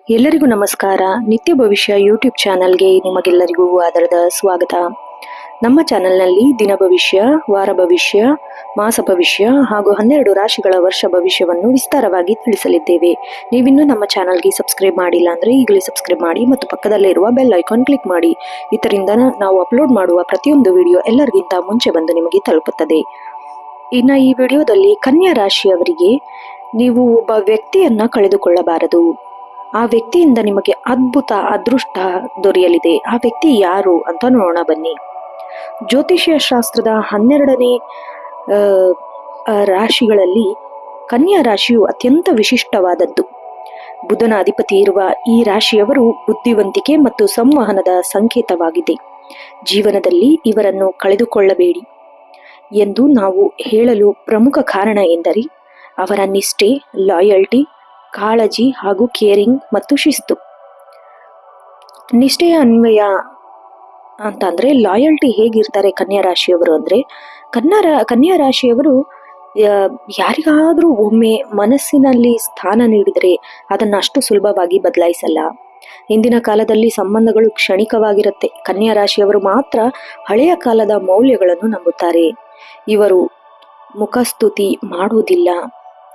ಎಲ್ಲರಿಗೂ ನಮಸ್ಕಾರ. ನಿತ್ಯ ಭವಿಷ್ಯ ಯೂಟ್ಯೂಬ್ ಚಾನಲ್ಗೆ ನಿಮಗೆಲ್ಲರಿಗೂ ಆದರದ ಸ್ವಾಗತ. ನಮ್ಮ ಚಾನಲ್ನಲ್ಲಿ ದಿನ ಭವಿಷ್ಯ, ವಾರ ಭವಿಷ್ಯ, ಮಾಸ ಭವಿಷ್ಯ ಹಾಗೂ 12 ರಾಶಿಗಳ ವರ್ಷ ಭವಿಷ್ಯವನ್ನು ವಿಸ್ತಾರವಾಗಿ ತಿಳಿಸಲಿದ್ದೇವೆ. ನೀವಿನ್ನೂ ನಮ್ಮ ಚಾನಲ್ಗೆ ಸಬ್ಸ್ಕ್ರೈಬ್ ಮಾಡಿಲ್ಲ ಅಂದರೆ ಈಗಲೇ ಸಬ್ಸ್ಕ್ರೈಬ್ ಮಾಡಿ ಮತ್ತು ಪಕ್ಕದಲ್ಲೇ ಇರುವ ಬೆಲ್ ಐಕಾನ್ ಕ್ಲಿಕ್ ಮಾಡಿ. ಇದರಿಂದ ನಾವು ಅಪ್ಲೋಡ್ ಮಾಡುವ ಪ್ರತಿಯೊಂದು ವಿಡಿಯೋ ಎಲ್ಲರಿಗಿಂತ ಮುಂಚೆ ಬಂದು ನಿಮಗೆ ತಲುಪುತ್ತದೆ. ಇನ್ನು ಈ ವಿಡಿಯೋದಲ್ಲಿ ಕನ್ಯಾ ರಾಶಿಯವರಿಗೆ ನೀವು ಒಬ್ಬ ವ್ಯಕ್ತಿಯನ್ನ ಕಳೆದುಕೊಳ್ಳಬಾರದು. ಆ ವ್ಯಕ್ತಿಯಿಂದ ನಿಮಗೆ ಅದ್ಭುತ ಅದೃಷ್ಟ ದೊರೆಯಲಿದೆ. ಆ ವ್ಯಕ್ತಿ ಯಾರು ಅಂತ ನೋಡೋಣ ಬನ್ನಿ. ಜ್ಯೋತಿಷ್ಯ ಶಾಸ್ತ್ರದ 12ನೇ ರಾಶಿಗಳಲ್ಲಿ ಕನ್ಯಾ ರಾಶಿಯು ಅತ್ಯಂತ ವಿಶಿಷ್ಟವಾದದ್ದು. ಬುಧನ ಅಧಿಪತಿ ಇರುವ ಈ ರಾಶಿಯವರು ಬುದ್ಧಿವಂತಿಕೆ ಮತ್ತು ಸಂವಹನದ ಸಂಕೇತವಾಗಿದೆ. ಜೀವನದಲ್ಲಿ ಇವರನ್ನು ಕಳೆದುಕೊಳ್ಳಬೇಡಿ ಎಂದು ನಾವು ಹೇಳಲು ಪ್ರಮುಖ ಕಾರಣ ಎಂದರೆ ಅವರ ನಿಷ್ಠೆ, ಲಾಯಲ್ಟಿ, ಕಾಳಜಿ ಹಾಗೂ ಕೇರಿಂಗ್ ಮತ್ತು ಶಿಸ್ತು. ನಿಷ್ಠೆಯ ಅನ್ವಯ ಅಂತಂದ್ರೆ ಲಾಯಲ್ಟಿ ಹೇಗಿರ್ತಾರೆ ಕನ್ಯಾ ರಾಶಿಯವರು ಅಂದ್ರೆ, ಕನ್ಯಾ ರಾಶಿಯವರು ಯಾರಿಗಾದ್ರೂ ಒಮ್ಮೆ ಮನಸ್ಸಿನಲ್ಲಿ ಸ್ಥಾನ ನೀಡಿದರೆ ಅದನ್ನು ಅಷ್ಟು ಸುಲಭವಾಗಿ ಬದಲಾಯಿಸಲ್ಲ. ಇಂದಿನ ಕಾಲದಲ್ಲಿ ಸಂಬಂಧಗಳು ಕ್ಷಣಿಕವಾಗಿರುತ್ತೆ. ಕನ್ಯಾ ರಾಶಿಯವರು ಮಾತ್ರ ಹಳೆಯ ಕಾಲದ ಮೌಲ್ಯಗಳನ್ನು ನಂಬುತ್ತಾರೆ. ಇವರು ಮುಖಸ್ತುತಿ ಮಾಡುವುದಿಲ್ಲ,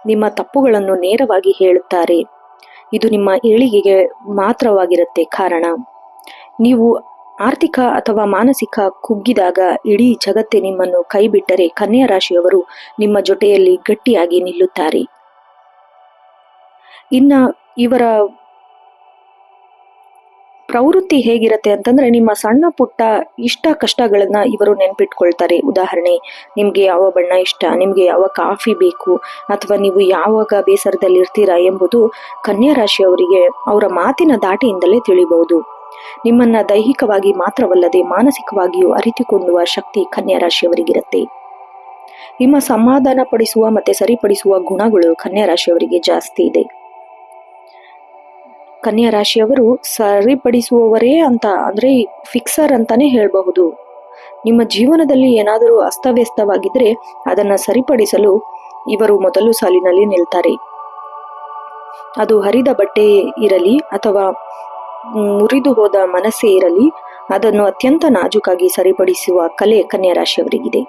ನಿಮ್ಮ ತಪ್ಪುಗಳನ್ನು ನೇರವಾಗಿ ಹೇಳುತ್ತಾರೆ. ಇದು ನಿಮ್ಮ ಏಳಿಗೆಗೆ ಮಾತ್ರವಾಗಿರುತ್ತೆ. ಕಾರಣ, ನೀವು ಆರ್ಥಿಕ ಅಥವಾ ಮಾನಸಿಕ ಕುಗ್ಗಿದಾಗ ಇಡೀ ಜಗತ್ತೇ ನಿಮ್ಮನ್ನು ಕೈ ಬಿಟ್ಟರೆ ಕನ್ಯಾ ರಾಶಿಯವರು ನಿಮ್ಮ ಜೊತೆಯಲ್ಲಿ ಗಟ್ಟಿಯಾಗಿ ನಿಲ್ಲುತ್ತಾರೆ. ಇನ್ನ ಇವರ ಪ್ರವೃತ್ತಿ ಹೇಗಿರುತ್ತೆ ಅಂತಂದ್ರೆ, ನಿಮ್ಮ ಸಣ್ಣ ಪುಟ್ಟ ಇಷ್ಟ ಕಷ್ಟಗಳನ್ನ ಇವರು ನೆನ್ಪಿಟ್ಕೊಳ್ತಾರೆ. ಉದಾಹರಣೆ, ನಿಮ್ಗೆ ಯಾವ ಬಣ್ಣ ಇಷ್ಟ, ನಿಮ್ಗೆ ಯಾವ ಕಾಫಿ ಬೇಕು, ಅಥವಾ ನೀವು ಯಾವಾಗ ಬೇಸರದಲ್ಲಿ ಇರ್ತೀರಾ ಎಂಬುದು ಕನ್ಯಾ ರಾಶಿಯವರಿಗೆ ಅವರ ಮಾತಿನ ದಾಟಿಯಿಂದಲೇ ತಿಳಿಬಹುದು. ನಿಮ್ಮನ್ನ ದೈಹಿಕವಾಗಿ ಮಾತ್ರವಲ್ಲದೆ ಮಾನಸಿಕವಾಗಿಯೂ ಅರಿತುಕೊಳ್ಳುವ ಶಕ್ತಿ ಕನ್ಯಾ ರಾಶಿಯವರಿಗಿರುತ್ತೆ. ನಿಮ್ಮ ಸಮಾಧಾನ ಪಡಿಸುವ ಮತ್ತೆ ಸರಿಪಡಿಸುವ ಗುಣಗಳು ಕನ್ಯಾ ರಾಶಿಯವರಿಗೆ ಜಾಸ್ತಿ ಇದೆ. ಕನ್ಯಾ ರಾಶಿಯವರು ಸರಿಪಡಿಸುವವರೇ ಅಂತ ಅಂದ್ರೆ ಫಿಕ್ಸರ್ ಅಂತಾನೆ ಹೇಳಬಹುದು. ನಿಮ್ಮ ಜೀವನದಲ್ಲಿ ಏನಾದರೂ ಅಸ್ತವ್ಯಸ್ತವಾಗಿದ್ರೆ ಅದನ್ನ ಸರಿಪಡಿಸಲು ಇವರು ಮೊದಲು ಸಾಲಿನಲ್ಲಿ ನಿಲ್ತಾರೆ. ಅದು ಹರಿದ ಬಟ್ಟೆ ಇರಲಿ ಅಥವಾ ಮುರಿದು ಹೋದ ಮನಸ್ಸೇ ಇರಲಿ, ಅದನ್ನು ಅತ್ಯಂತ ನಾಜೂಕಾಗಿ ಸರಿಪಡಿಸುವ ಕಲೆ ಕನ್ಯಾ ರಾಶಿಯವರಿಗಿದೆ.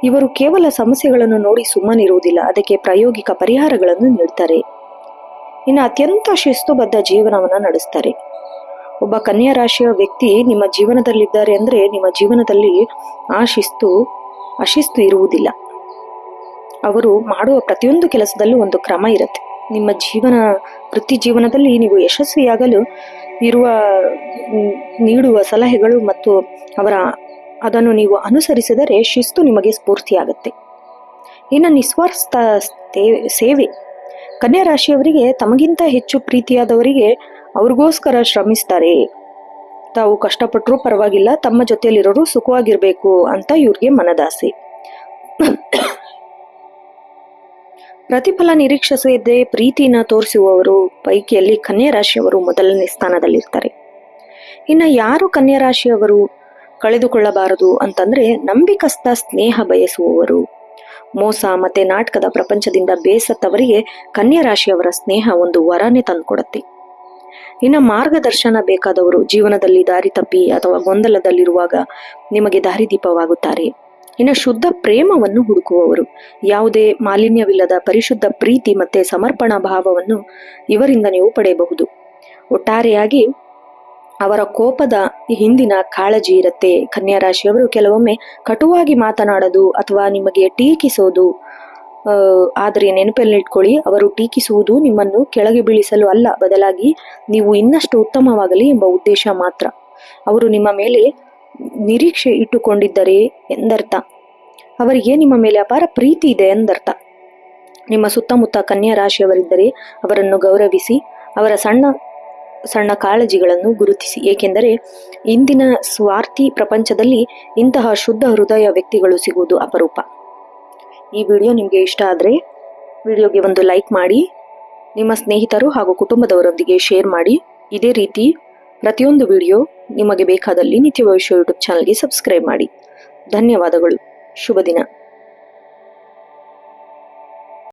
ಇವರು ಕೇವಲ ಸಮಸ್ಯೆಗಳನ್ನು ನೋಡಿ ಸುಮ್ಮನಿರುವುದಿಲ್ಲ, ಅದಕ್ಕೆ ಪ್ರಾಯೋಗಿಕ ಪರಿಹಾರಗಳನ್ನು ನೀಡ್ತಾರೆ. ಇನ್ನು ಅತ್ಯಂತ ಶಿಸ್ತುಬದ್ಧ ಜೀವನವನ್ನು ನಡೆಸ್ತಾರೆ. ಒಬ್ಬ ಕನ್ಯಾ ರಾಶಿಯ ವ್ಯಕ್ತಿ ನಿಮ್ಮ ಜೀವನದಲ್ಲಿದ್ದಾರೆ ಅಂದ್ರೆ ನಿಮ್ಮ ಜೀವನದಲ್ಲಿ ಅಶಿಸ್ತು ಇರುವುದಿಲ್ಲ. ಅವರು ಮಾಡುವ ಪ್ರತಿಯೊಂದು ಕೆಲಸದಲ್ಲೂ ಒಂದು ಕ್ರಮ ಇರುತ್ತೆ. ನಿಮ್ಮ ವೃತ್ತಿ ಜೀವನದಲ್ಲಿ ನೀವು ಯಶಸ್ವಿಯಾಗಲು ನೀಡುವ ಸಲಹೆಗಳು ಮತ್ತು ಅದನ್ನು ನೀವು ಅನುಸರಿಸಿದರೆ ಶಿಸ್ತು ನಿಮಗೆ ಸ್ಫೂರ್ತಿಯಾಗುತ್ತೆ. ಇನ್ನು ನಿಸ್ವಾರ್ಥ ಸೇವೆ. ಕನ್ಯಾ ರಾಶಿಯವರಿಗೆ ತಮಗಿಂತ ಹೆಚ್ಚು ಪ್ರೀತಿಯಾದವರಿಗೆ ಅವ್ರಿಗೋಸ್ಕರ ಶ್ರಮಿಸ್ತಾರೆ. ತಾವು ಕಷ್ಟಪಟ್ಟರೂ ಪರವಾಗಿಲ್ಲ, ತಮ್ಮ ಜೊತೆಯಲ್ಲಿರೋರು ಸುಖವಾಗಿರ್ಬೇಕು ಅಂತ ಇವ್ರಿಗೆ ಮನದಾಸೆ. ಪ್ರತಿಫಲ ನಿರೀಕ್ಷಿಸದೆ ಪ್ರೀತಿನ ತೋರಿಸುವವರು ಪೈಕಿಯಲ್ಲಿ ಕನ್ಯಾ ರಾಶಿಯವರು ಮೊದಲನೇ ಸ್ಥಾನದಲ್ಲಿರ್ತಾರೆ. ಇನ್ನು ಯಾರು ಕನ್ಯಾ ರಾಶಿಯವರು ಕಳೆದುಕೊಳ್ಳಬಾರದು ಅಂತಂದ್ರೆ, ನಂಬಿಕಸ್ಥ ಸ್ನೇಹ ಬಯಸುವವರು. ಮೋಸ ಮತ್ತೆ ನಾಟಕದ ಪ್ರಪಂಚದಿಂದ ಬೇಸತ್ತವರಿಗೆ ಕನ್ಯಾ ರಾಶಿಯವರ ಸ್ನೇಹ ಒಂದು ವರನೇ ತಂದುಕೊಡುತ್ತೆ. ಇನ್ನು ಮಾರ್ಗದರ್ಶನ ಬೇಕಾದವರು, ಜೀವನದಲ್ಲಿ ದಾರಿ ತಪ್ಪಿ ಅಥವಾ ಗೊಂದಲದಲ್ಲಿರುವಾಗ ನಿಮಗೆ ದಾರಿದೀಪವಾಗುತ್ತಾರೆ. ಇನ್ನು ಶುದ್ಧ ಪ್ರೇಮವನ್ನು ಹುಡುಕುವವರು, ಯಾವುದೇ ಮಾಲಿನ್ಯವಿಲ್ಲದ ಪರಿಶುದ್ಧ ಪ್ರೀತಿ ಮತ್ತೆ ಸಮರ್ಪಣಾ ಭಾವವನ್ನು ಇವರಿಂದ ನೀವು ಪಡೆಯಬಹುದು. ಒಟ್ಟಾರೆಯಾಗಿ ಅವರ ಕೋಪದ ಹಿಂದಿನ ಕಾಳಜಿ ಇರುತ್ತೆ. ಕನ್ಯಾ ರಾಶಿಯವರು ಕೆಲವೊಮ್ಮೆ ಕಟುವಾಗಿ ಮಾತನಾಡೋದು ಅಥವಾ ನಿಮಗೆ ಟೀಕಿಸೋದು, ಆದರೆ ನೆನಪಲ್ಲಿಟ್ಕೊಳ್ಳಿ, ಅವರು ಟೀಕಿಸುವುದು ನಿಮ್ಮನ್ನು ಕೆಳಗೆ ಬೀಳಿಸಲು ಅಲ್ಲ, ಬದಲಾಗಿ ನೀವು ಇನ್ನಷ್ಟು ಉತ್ತಮವಾಗಲಿ ಎಂಬ ಉದ್ದೇಶ ಮಾತ್ರ. ಅವರು ನಿಮ್ಮ ಮೇಲೆ ನಿರೀಕ್ಷೆ ಇಟ್ಟುಕೊಂಡಿದ್ದರೆ ಎಂದರ್ಥ. ಅವರಿಗೆ ನಿಮ್ಮ ಮೇಲೆ ಅಪಾರ ಪ್ರೀತಿ ಇದೆ ಎಂದರ್ಥ. ನಿಮ್ಮ ಸುತ್ತಮುತ್ತ ಕನ್ಯಾ ರಾಶಿಯವರಿದ್ದರೆ ಅವರನ್ನು ಗೌರವಿಸಿ, ಅವರ ಸಣ್ಣ ಕಾಳಜಿಗಳನ್ನು ಗುರುತಿಸಿ. ಏಕೆಂದರೆ ಇಂದಿನ ಸ್ವಾರ್ಥಿ ಪ್ರಪಂಚದಲ್ಲಿ ಇಂತಹ ಶುದ್ಧ ಹೃದಯ ವ್ಯಕ್ತಿಗಳು ಸಿಗುವುದು ಅಪರೂಪ. ಈ ವಿಡಿಯೋ ನಿಮಗೆ ಇಷ್ಟ ಆದರೆ ವಿಡಿಯೋಗೆ ಒಂದು ಲೈಕ್ ಮಾಡಿ, ನಿಮ್ಮ ಸ್ನೇಹಿತರು ಹಾಗೂ ಕುಟುಂಬದವರೊಂದಿಗೆ ಶೇರ್ ಮಾಡಿ. ಇದೇ ರೀತಿ ಪ್ರತಿಯೊಂದು ವಿಡಿಯೋ ನಿಮಗೆ ಬೇಕಾದಲ್ಲಿ ನಿತ್ಯ ಭವಿಷ್ಯ ಯೂಟ್ಯೂಬ್ ಚಾನಲ್ಗೆ ಸಬ್ಸ್ಕ್ರೈಬ್ ಮಾಡಿ. ಧನ್ಯವಾದಗಳು. ಶುಭ ದಿನ.